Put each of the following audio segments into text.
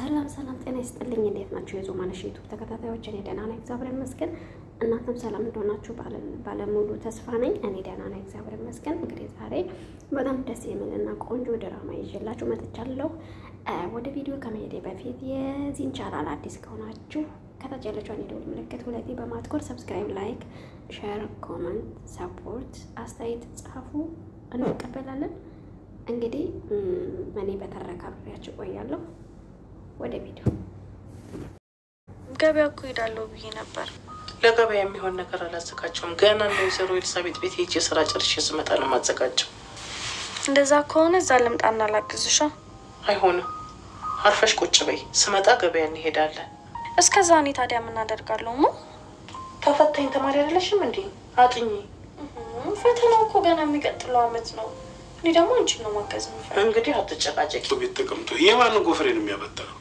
ሰላም ጤና ይስጥልኝ። እንዴት ናችሁ የዞማነሽ ዩቲዩብ ተከታታዮች? እኔ ደህና ነኝ እግዚአብሔር ይመስገን። እናንተም ሰላም እንደሆናችሁ ባለሙሉ ተስፋ ነኝ። እኔ ደህና ነኝ እግዚአብሔር ይመስገን። እንግዲህ ዛሬ በጣም ደስ የሚልና ቆንጆ ድራማ ይዤላችሁ መጥቻለሁ። ወደ ቪዲዮ ከመሄዴ በፊት የዚህን ቻናል አዲስ ከሆናችሁ ከታች ያለችውን የደወል ምልክት ሁለቴ በማትኮር ሰብስክራይብ፣ ላይክ፣ ሼር፣ ኮመንት፣ ሰፖርት አስተያየት ጻፉ፣ እንቀበላለን። እንግዲህ እኔ በተረካ ብሬያችሁ ቆያለሁ። ወደ ቪዲዮ ገበያ እኮ ሄዳለሁ ብዬ ነበር። ለገበያ የሚሆን ነገር አላዘጋጀውም። ገና ነው ወይዘሮ ኤልሳቤጥ ቤት ሄጄ ስራ ጨርሼ ስመጣ ነው የማዘጋጀው። እንደዛ ከሆነ እዛ ልምጣና ላግዝሻ። አይሆንም፣ አርፈሽ ቁጭ በይ። ስመጣ ገበያ እንሄዳለን። እስከዛ እኔ ታዲያ ምን አደርጋለሁ? ተፈታኝ ተማሪ አይደለሽም እንዴ? አጥኚ። ፈተናው እኮ ገና የሚቀጥለው አመት ነው። እኔ ደግሞ አንቺን ነው ማገዝ የምፈልገው። እንግዲህ አትጨቃጨቂ። ቤት ተቀምጦ የማንን ጎፈሬ ነው የሚያበጥረው?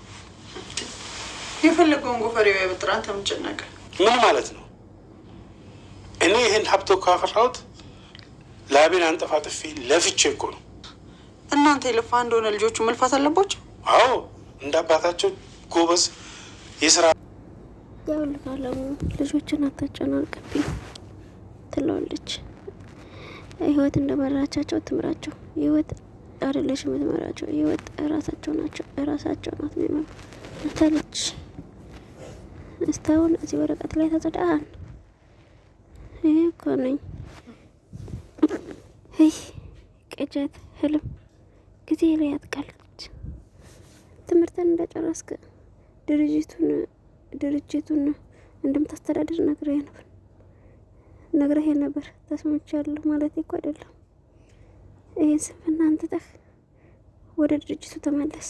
የፈለገውን ጎፈሬው ያበጥር። አንተ ምን ጨነቀ? ምን ማለት ነው? እኔ ይህን ሀብቶ ካፈራሁት ላቤን አንጠፋጥፌ ለፍቼ እኮ ነው። እናንተ የለፋ እንደሆነ ልጆቹ መልፋት አለባቸው። አዎ እንደ አባታቸው ጎበዝ የስራ ያውልቃለሙ ልጆችን አታጨናንቅብኝ ትለዋለች። ህይወት እንደመራቻቸው ትምራቸው። ህይወት አይደለሽ የምትመራቸው፣ ህይወት እራሳቸው ናቸው። እራሳቸው ናት የሚመሩ አታለች። እስካሁን እዚህ ወረቀት ላይ ተጽዳን ይሄ እኮ ነኝ። ይህ ቅጀት ህልም ጊዜ ላይ ያጥቃለች። ትምህርትን እንደጨረስክ ድርጅቱን እንደምታስተዳድር ነግረህ ነበር። ተስማምቻለሁ ማለት እኮ አይደለም። ይህን ስንፍና አንትተህ ወደ ድርጅቱ ተመለስ።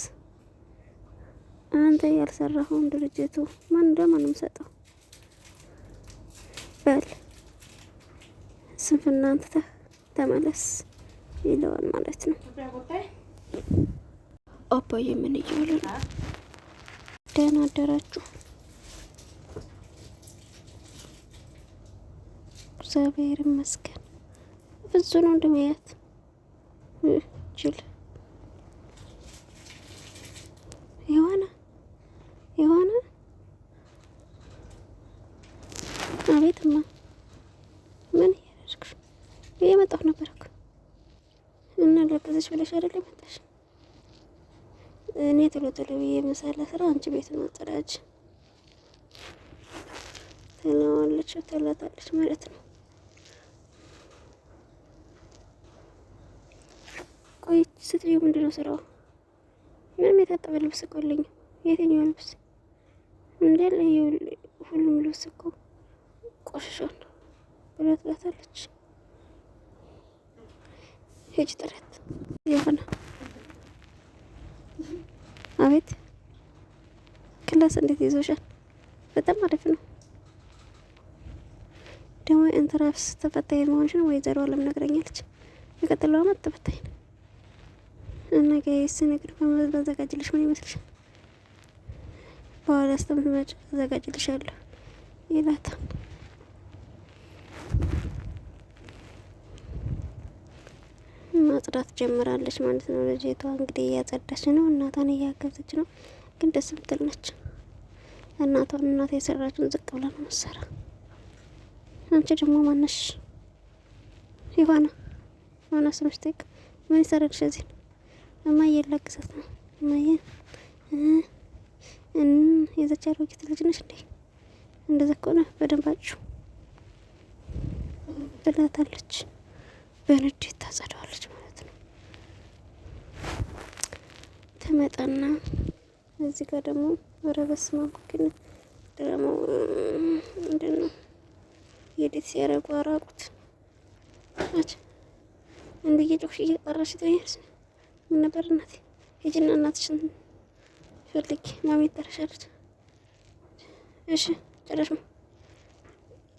አንተ ያልሰራኸውን ድርጅቱ ማን እንደማንም ሰጠው። በል ስንፍና አንትተህ ተመለስ ይለዋል ማለት ነው። አባዬ ምን እያሉ ነው? ደህና አደራችሁ? እግዚአብሔር ይመስገን። ብዙ ነው እንደማያት ችል የሆነ አቤትማ ምን እያደረግሽ? እየመጣሁ ነበር እኮ እና ለቀዘች ብለሽ አይደል መጣሽ? እኔ ቶሎ ብዬ መሳለ ስራ አንቺ ቤት ነው አጸዳጅ ትላታለች ማለት ነው። ቆይ ስትዩ ምንድነው ስራው? ምንም የታጠበ ልብስ እኮ የለኝም። የትኛው ልብስ እንዳለ ሁሉም ልብስ እኮ ቆሽሿል ብላ ትላታለች። ሂጅ ጥረት የሆነ አቤት ክላስ እንዴት ይዞሻል? በጣም አሪፍ ነው። ደግሞ ኢንትራንስ ተፈታኝ መሆንሽን ወይዘሮ አለም ነግረኛለች። የቀጥለው አመት ተፈታኝ ነው እና ጋይስ ነገር ባዘጋጅልሽ ምን ይመስልሻል? በኋላ ስትመጪ አዘጋጅልሻለሁ ይላታል። ማጽዳት ጀምራለች ማለት ነው። ልጅቷ እንግዲህ እያጸዳች ነው፣ እናቷን እያገዘች ነው። ግን ደስ ምትል ነች። እናቷ የሰራችውን ዝቅ ብላ ነው መሰራ። አንቺ ደግሞ ማነሽ? የሆነ ስምሽቴቅ ምን ይሰራልሽ እዚህ? እማዬ ላግዛት ነው። እማዬ የዘች አሮጊት ልጅ ነሽ እንዴ? እንደዛ ከሆነ በደንብ አጭው ትላታለች። በንዴት ታጸዳዋለች ማለት ነው። ተመጣና እዚህ ጋር ደግሞ በረበስማ ግን ድራማው ምንድን ነው? የዴት ሲያረጉ አራቁት አች እንደ የጮሽ እየጠራሽ ትኛለሽ። ምን ነበር እናቴ? ሂጂና እናትሽን ፈልጊ፣ ማሚ ትጠራሻለች። እሺ ጨረሽ ነው?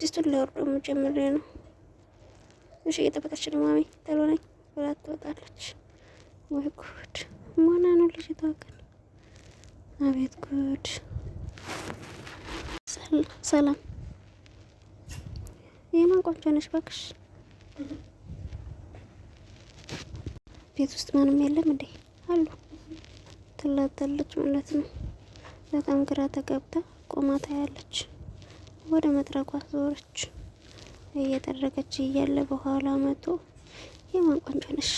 ድስቱን ላወርደው ጀምሬ ነው። እሺ እየጠበቀች ነው ማሚ። ተሎነኝ ብላ ትወጣለች። ወይ ጉድ! ማና ነው ልጅቷ ግን? አቤት ጉድ! ሰላም የማን ቆንጆ ነሽ እባክሽ? ቤት ውስጥ ምንም የለም እንዴ? አሉ ትላታለች ማለት ነው። በጣም ግራ ተገብታ ቆማ ታያለች። ወደ መጥረጓ ዞረች። እየጠረገች እያለ በኋላ መቶ የማን ቆንጆ ነሽ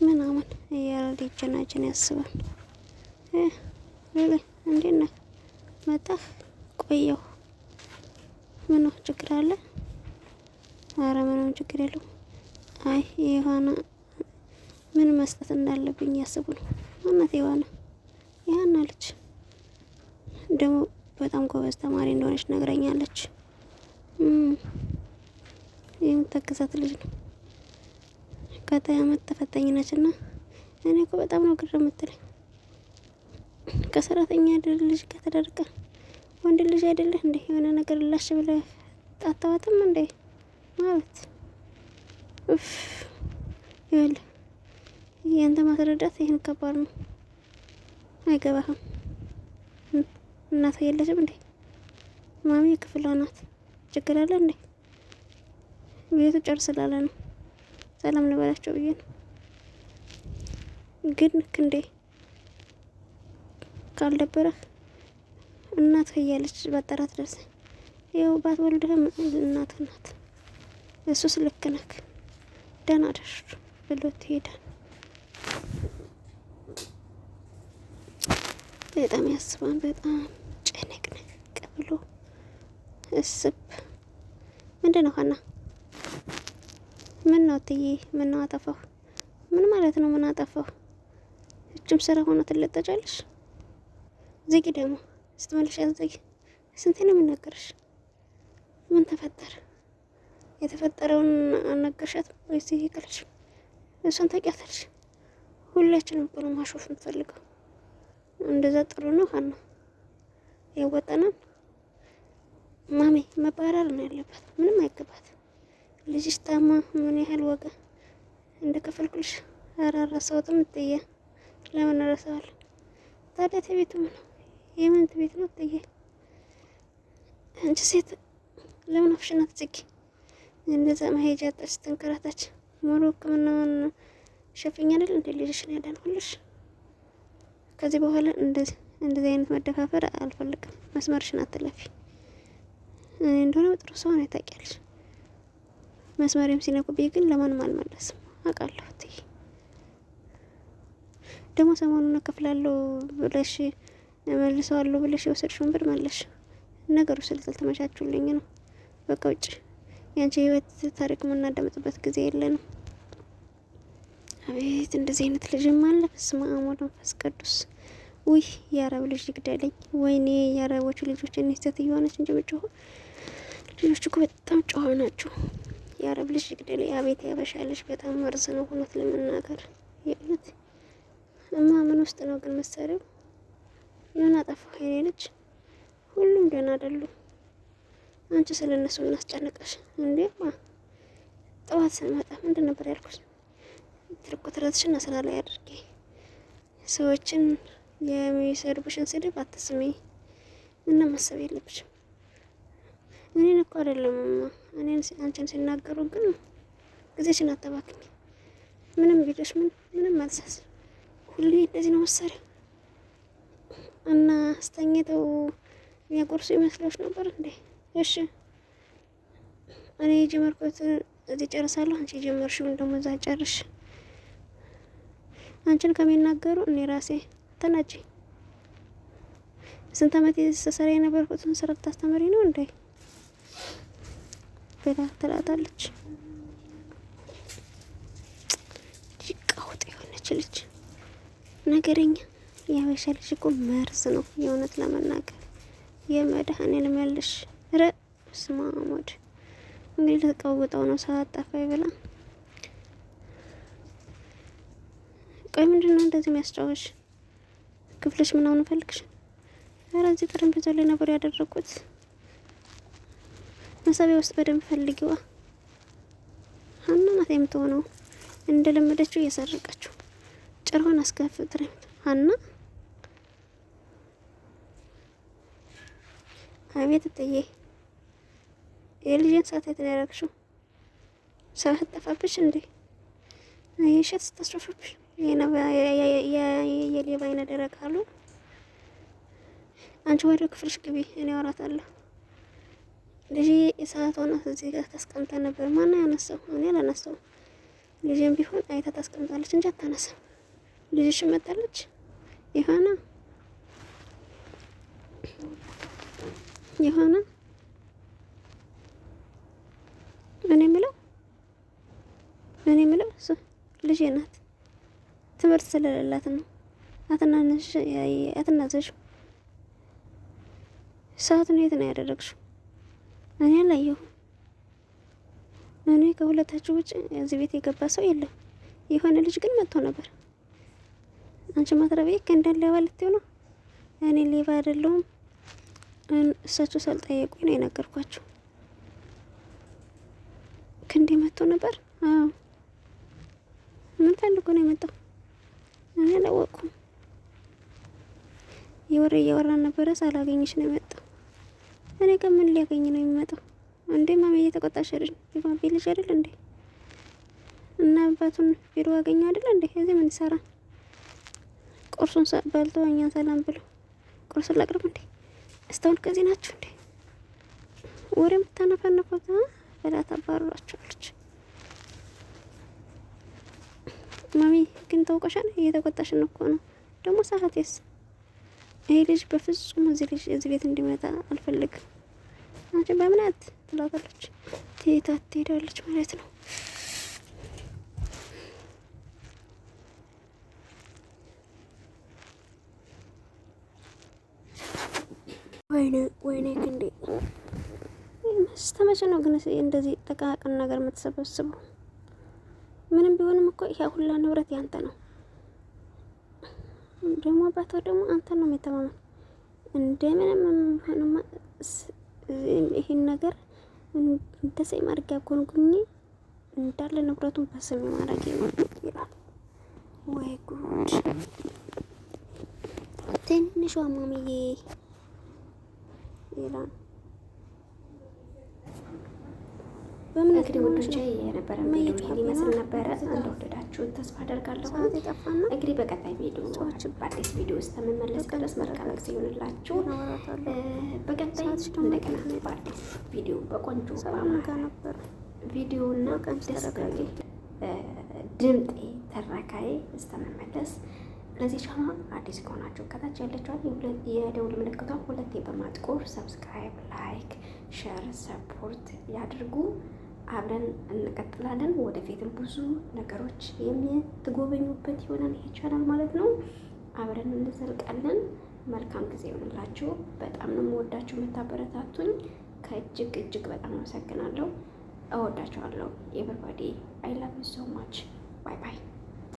ምናምን እያለ ሊጀናጀን ያስባል። ሉሊ እንዴት ነህ? መጣህ? ቆየሁ። ምነው ችግር አለ? አረ ምንም ችግር የለውም። አይ የሆነ ምን መስጠት እንዳለብኝ ያስቡ ነው። ማናት የሆነ ያና ልጅ ደግሞ በጣም ጎበዝ ተማሪ እንደሆነች ነግረኛለች። የምታገዛት ልጅ ነው። ቀጣይ አመት ተፈታኝ ነች እና እኔ እኮ በጣም ነው ግር የምትለኝ። ከሰራተኛ ልጅ ከተደረቀ ወንድ ልጅ አይደለህ እንዴ? የሆነ ነገር ላሽ ብለህ አታዋትም እንዴ? ማለት ይኸውልህ ያንተ ማስረዳት ይህን ከባድ ነው። አይገባህም። እናት የለችም እንዴ? ማሚ ክፍሏ ናት። ችግር አለ እንዴ? ቤቱ ጨር ስላለ ነው ሰላም ልበላቸው ብዬ ነው። ግን እንዴ ካልደበረህ እናትህ እያለች ባጠራት ደርሰኝ። ይኸው ባትወልድህም እናትህ ናት። እሱስ ልክ ነህ። ደህና ደር ብሎት ይሄዳል። በጣም ያስባል። በጣም ጨነቅነቅ ብሎ እስብ ምንድን ነው ሀና? ምን ነው እትዬ? ምን ነው አጠፋሁ? ምን ማለት ነው? ምን አጠፋሁ? እችም ስራ ሆነ ትለጠጫለሽ። ዝጊ ደግሞ ስትመልሽ ያዘጊ። ስንቴ ነው የምናገርሽ? ምን ተፈጠረ? የተፈጠረውን አልነገርሻት ወይስ ይቀርሽ? እሷን ታውቂያታለሽ። ሁላችንም እኮ ነው ማሾፍ የምትፈልገው። እንደዛ ጥሩ ነው ሀና? ያወጣናል። ማሜ መባረር ነው ያለባት። ምንም አይገባት። ልጅሽ ታማ ምን ያህል ወጋ እንደከፈልኩልሽ አራራሰውትም እትዬ። ለምን እረሳዋለሁ? ታዲያ ተቤቱ ምን ነው? የምን ቤት ነው እትዬ? አንቺ ሴት ለምን አፍሽን አትዘጊ? እንደዛ መሄጃ አጣሽ ተንከራታች። ሙሉ ሕክምናውን ሸፍኛ አይደል እንዴ ልጅሽን ያዳንኩልሽ? ከዚህ በኋላ እንደዚህ አይነት መደፋፈር አልፈልግም። መስመርሽን አትለፊ። እንደሆነ ጥሩ ሰው ነው ታውቂያለሽ። መስመሬም ሲነኩብኝ ግን ለማንም አልመለስም አውቃለሁ። እትዬ ደግሞ ሰሞኑን እከፍላለሁ ብለሽ እመልሰዋለሁ ብለሽ የወሰድሽውን ብር መለሽ። ነገሩ ስለተመቻቹልኝ ነው። በቃ ውጭ። ያንቺ ህይወት ታሪክ የምናዳምጥበት ጊዜ የለንም። አቤት እንደዚህ አይነት ልጅም አለ። በስመ አብ ወመንፈስ ቅዱስ። ውይ የአረብ ልጅ ይግደለኝ። ወይኔ የአረቦቹ ልጆች እኔ ሴትዮ ሆነች እንጂ ብጮህ ልጆች እኮ በጣም ጨዋ ናቸው። የአረብ ልጅ ይግደለኝ። አቤት ያበሻ ልጅ በጣም መርዝ ነው። እውነት ለመናገር የእውነት እማ ምን ውስጥ ነው ግን መሰሪው? ምን አጠፋሁ የኔ ልጅ? ሁሉም ደህና አይደሉም። አንቺ ስለነሱ እናስጨነቀሽ እንዴ? ጠዋት ስመጣ ምንድን ነበር ያልኩሽ? ትርቁትረትሽን ስራ ላይ አድርጌ ሰዎችን የሚሰድቡሽን ስድብ አትስሚ እና ማሰብ የለብሽም። እኔን እኮ አይደለም እኔን አንቺን ሲናገሩ ግን ጊዜሽን አታባክኝ። ምንም ቢልሽ ምንም አልሳስ። ሁሌ እንደዚህ ነው መሰሪያ እና አስተኝተው የሚያጎርሱ ይመስሎሽ ነበር እንዴ? እሺ እኔ የጀመርኩት እዚህ ጨርሳለሁ። አንቺ የጀመርሽውን ደግሞ እዛ ጨርሽ። አንቺን ከሚናገሩ እኔ ራሴ ተናጂ። ስንት ዓመት የተሰራ የነበርኩትን ስራ ታስተምሪ ነው እንዴ ብላ ትላታለች። ጭቃውጥ የሆነች ልጅ ነገረኛ። ያበሻ ልጅ እኮ መርዝ ነው የእውነት ለመናገር የመድኃኔዓለም ያለሽ ስማ ሞድ እንግዲህ ልትቀውጠው ነው ሰዓት ጠፋኝ ብላ። ቆይ ምንድን ነው እንደዚህ የሚያስጫወሽ? ክፍልሽ ምናምን ፈልግሽ? ኧረ እዚህ ጠረጴዛ ላይ ነበር ያደረኩት። መሳቢያ ውስጥ በደንብ ፈልጊዋ። ሀና ናት የምትሆነው እንደለመደችው እየሰረቀችው ጭራዋን አስከፍትረኝ። ሀና አቤት እትዬ፣ የልጅን ሰዓት የት ነው ያደረግሽው? ሰዓት ጠፋብሽ እንዴ? የሸት ስታስረፍብሽ የሌባ አይነ ደረቅ አሉ። አንቺ ወደ ክፍልሽ ግቢ፣ እኔ አወራታለሁ። ልጄ ሰዓቷን እዚህ ጋር ታስቀምጣ ነበር። ማነው ያነሳው? እኔ አላነሳውም። ልጄም ቢሆን አይታ ታስቀምጣለች እንጂ አታነሳም። ልጅሽ መጣለች የሆነ እኔ የምለው ልጄ ናት። ትምህርት ስለሌላት ነው። አትናዘዥው። ሰዓቱን የት ነው ያደረግሽው? እኔ አላየሁም። እኔ ከሁለታችሁ ውጭ እዚህ ቤት የገባ ሰው የለም። የሆነ ልጅ ግን መጥቶ ነበር። አንቺ ማትረቢ ከእንዳለ ሌባ ልትይው ነው። እኔ ሌባ አይደለሁም። እሳቸው ሳልጠየቁኝ ነው የነገርኳቸው። ክንዴ መጥቶ ነበር። አዎ። ምን ፈልጎ ነው የመጣው? እኔ አላወቅኩም። የወሬ እያወራን ነበረ። ሳላገኝሽ ነው የመጣው። እኔ ከምን ሊያገኝ ነው የሚመጣው? እንዴ ማሚ እየተቆጣሽ አይደል? የባቢ ልጅ አይደል እንዴ? እና አባቱን ቢሮ አገኘው አይደል እንዴ? እዚህ ምን ይሰራ? ቁርሱን በልቶ እኛን ሰላም ብሎ ቁርሱን ላቅርብ እንዴ? እስካሁን ከዚህ ናችሁ እንዴ? ወሬ የምታነፋነፉት በላ ታባርሯቸዋለች። ማሚ ግን ተውቀሻል። እየተቆጣሽን እኮ ነው ደግሞ ሰዓትስ። ይሄ ልጅ በፍጹም እዚህ ቤት እንዲመጣ አልፈልግም። አንቺ በእምነት ትላታለች። ትሄዳለች ማለት ነው። ወይኔ ክንዴ ስተመቼ ነው ግን እንደዚህ ጠቃቅን ነገር የምትሰበስበው? ምንም ቢሆንም እኮ ይሄ ሁላ ንብረት ያንተ ነው። ደግሞ አባቷ ደግሞ አንተ ነው የሚተማመን። እንደምንም ሆነማ ይሄን ነገር እንደሰይ ማድረጊያ ጎንጉኝ እንዳለ ንብረቱን በስሜ ማድረግ ይላል። ወይ ጉድ! ትንሿ ማሚዬ ይላል። እንግዲህ ውዶቼ የነበረ ቪዲዮ ይሄን ይመስል ነበረ። እንደወደዳችሁ ተስፋ አደርጋለሁ። እንግዲህ በቀጣይ ቪዲዮ በአዲስ ቪዲዮ ውስጥ የምመለስ ድረስ መልካም ጊዜ ይሁንላችሁ። በቀጣይ እንደገና በአዲስ ቪዲዮ በቆንጆ ቪዲዮ እና ደስ በሚል ድምጤ ተራካይ እስከምመለስ ለዚህ ቻናል አዲስ ከሆናችሁ ከታች ያለችዋን የደውል ምልክቷን ሁለቴ በማጥቆር ሰብስክራይብ፣ ላይክ፣ ሼር፣ ሰፖርት ያድርጉ። አብረን እንቀጥላለን። ወደፊትም ብዙ ነገሮች የምትጎበኙበት ይሆናል ይሄ ቻናል ማለት ነው። አብረን እንዘልቃለን። መልካም ጊዜ ይሆንላችሁ። በጣም ነው የምወዳችሁ የምታበረታቱኝ። እጅግ በጣም አመሰግናለሁ። እወዳችኋለሁ። ኤቨሪባዲ አይ ላቭ ዩ ሶ ማች። ባይ ባይ።